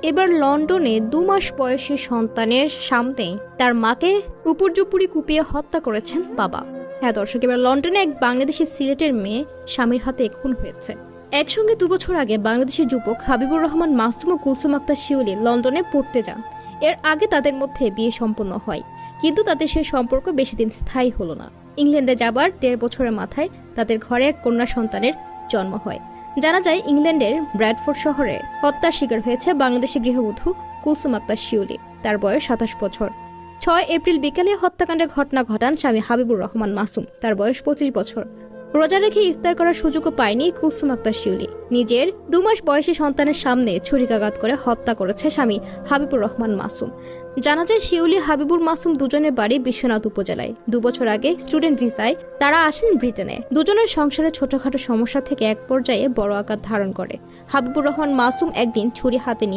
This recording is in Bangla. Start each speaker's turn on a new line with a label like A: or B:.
A: এবার লন্ডনে 2 মাস বয়সী সন্তানের সামনে তার মাকে উপর্যুপুরি কুপিয়ে হত্যা করেছেন বাবা। হ্যাঁ দর্শক, এবার লন্ডনে এক বাংলাদেশি সিলেটের মেয়ে স্বামীর হাতে খুন হয়েছে। একসঙ্গে 2 বছর আগে বাংলাদেশি যুবক হাবিবুর রহমান মাসুম ও কুলসুম আক্তার শিউলি লন্ডনে পড়তে যান। এর আগে তাদের মধ্যে বিয়ে সম্পন্ন হয়, কিন্তু তাদের সেই সম্পর্ক বেশি দিন স্থায়ী হলো না। ইংল্যান্ডে যাবার 1.5 বছরের মাথায় তাদের ঘরে এক কন্যা সন্তানের জন্ম হয়। জানা যায় ইংল্যান্ডের ব্র্যাডফোর্ড শহরে হত্যার শিকার হয়েছে বাংলাদেশি গৃহবধূ কুলসুম আক্তার শিউলি। তার বয়স 27 বছর। 6 এপ্রিল বিকেলে হত্যাকাণ্ডের ঘটনা ঘটান স্বামী হাবিবুর রহমান মাসুম। তার বয়স 25 বছর। রোজা রেখে ইফতার করার সুযোগও পায়নি কুলসুম আক্তার শিউলি। নিজের 2 মাস বয়সী সন্তানের সামনে ছুরিকাঘাত করে হত্যা করেছে স্বামী হাবিবুর রহমান মাসুম। জানা যায় শিউলি হাবিবুর মাসুম দুজনের বাড়ি বিশ্বনাথ উপজেলায়। 2 বছর আগে স্টুডেন্ট ভিসায় তারা আসেন ব্রিটেনে। দুজনের সংসারে ছোটখাটো সমস্যা থেকে এক পর্যায়ে বড় আকার ধারণ করে। হাবিবুর রহমান মাসুম একদিন ছুরি হাতে নিয়ে